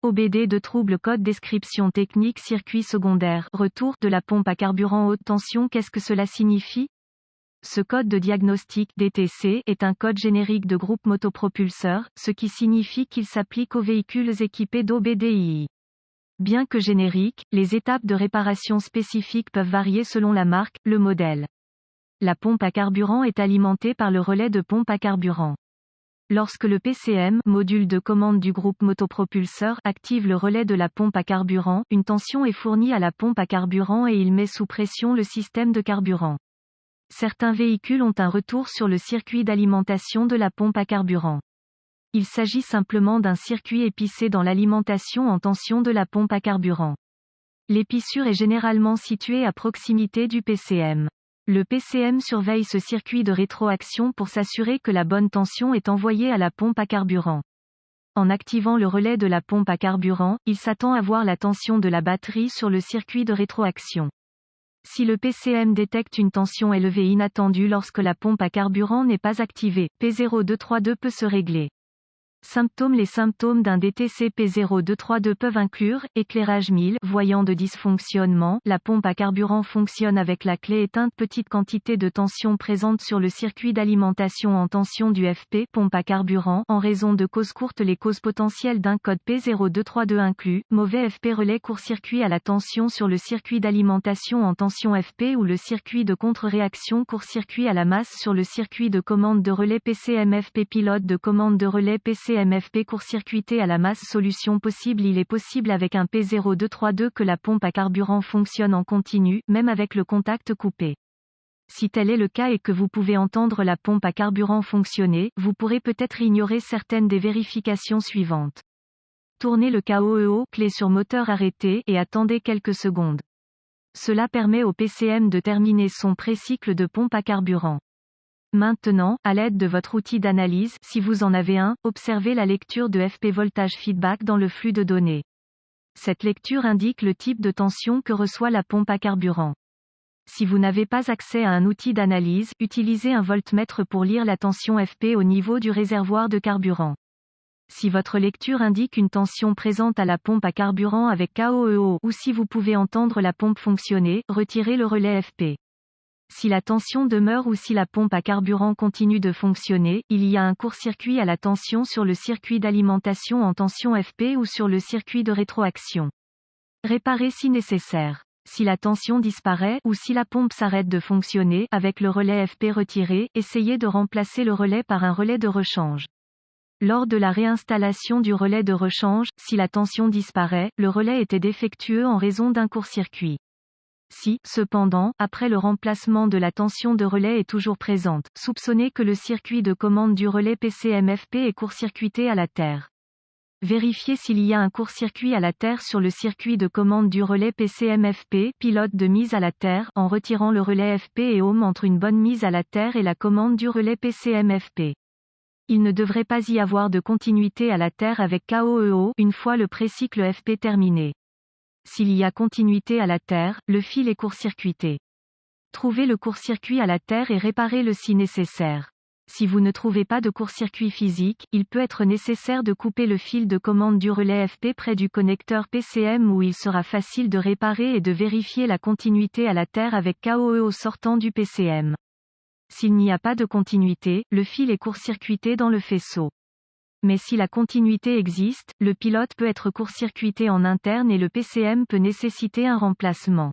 OBD de trouble code description technique circuit secondaire retour de la pompe à carburant haute tension. Qu'est-ce que cela signifie? Ce code de diagnostic DTC est un code générique de groupe motopropulseur, ce qui signifie qu'il s'applique aux véhicules équipés d'OBDII. Bien que générique, les étapes de réparation spécifiques peuvent varier selon la marque, le modèle. La pompe à carburant est alimentée par le relais de pompe à carburant. Lorsque le PCM, module de commande du groupe motopropulseur, active le relais de la pompe à carburant, une tension est fournie à la pompe à carburant et il met sous pression le système de carburant. Certains véhicules ont un retour sur le circuit d'alimentation de la pompe à carburant. Il s'agit simplement d'un circuit épicé dans l'alimentation en tension de la pompe à carburant. L'épissure est généralement située à proximité du PCM. Le PCM surveille ce circuit de rétroaction pour s'assurer que la bonne tension est envoyée à la pompe à carburant. En activant le relais de la pompe à carburant, il s'attend à voir la tension de la batterie sur le circuit de rétroaction. Si le PCM détecte une tension élevée inattendue lorsque la pompe à carburant n'est pas activée, P0232 peut se régler. Symptômes. Les symptômes d'un DTC P0232 peuvent inclure, éclairage 1000, voyant de dysfonctionnement, la pompe à carburant fonctionne avec la clé éteinte, petite quantité de tension présente sur le circuit d'alimentation en tension du FP, pompe à carburant, en raison de causes courtes. Les causes potentielles d'un code P0232 incluent, mauvais FP, relais court-circuit à la tension sur le circuit d'alimentation en tension FP ou le circuit de contre-réaction, court-circuit à la masse sur le circuit de commande de relais PCM-FP, pilote de commande de relais PCM-FP court-circuité à la masse. Solution possible. Il est possible avec un P0232 que la pompe à carburant fonctionne en continu, même avec le contact coupé. Si tel est le cas et que vous pouvez entendre la pompe à carburant fonctionner, vous pourrez peut-être ignorer certaines des vérifications suivantes. Tournez le KOEO, clé sur moteur arrêté, et attendez quelques secondes. Cela permet au PCM de terminer son pré-cycle de pompe à carburant. Maintenant, à l'aide de votre outil d'analyse, si vous en avez un, observez la lecture de FP voltage feedback dans le flux de données. Cette lecture indique le type de tension que reçoit la pompe à carburant. Si vous n'avez pas accès à un outil d'analyse, utilisez un voltmètre pour lire la tension FP au niveau du réservoir de carburant. Si votre lecture indique une tension présente à la pompe à carburant avec KOEO, ou si vous pouvez entendre la pompe fonctionner, retirez le relais FP. Si la tension demeure ou si la pompe à carburant continue de fonctionner, il y a un court-circuit à la tension sur le circuit d'alimentation en tension FP ou sur le circuit de rétroaction. Réparez si nécessaire. Si la tension disparaît, ou si la pompe s'arrête de fonctionner, avec le relais FP retiré, essayez de remplacer le relais par un relais de rechange. Lors de la réinstallation du relais de rechange, si la tension disparaît, le relais était défectueux en raison d'un court-circuit. Si, cependant, après le remplacement de la tension de relais est toujours présente, soupçonnez que le circuit de commande du relais PCM-FP est court-circuité à la terre. Vérifiez s'il y a un court-circuit à la terre sur le circuit de commande du relais PCM-FP, pilote de mise à la terre, en retirant le relais FP et home entre une bonne mise à la terre et la commande du relais PCM-FP. Il ne devrait pas y avoir de continuité à la terre avec KOEO, une fois le pré-cycle FP terminé. S'il y a continuité à la terre, le fil est court-circuité. Trouvez le court-circuit à la terre et réparez-le si nécessaire. Si vous ne trouvez pas de court-circuit physique, il peut être nécessaire de couper le fil de commande du relais FP près du connecteur PCM où il sera facile de réparer et de vérifier la continuité à la terre avec KOEO sortant du PCM. S'il n'y a pas de continuité, le fil est court-circuité dans le faisceau. Mais si la continuité existe, le pilote peut être court-circuité en interne et le PCM peut nécessiter un remplacement.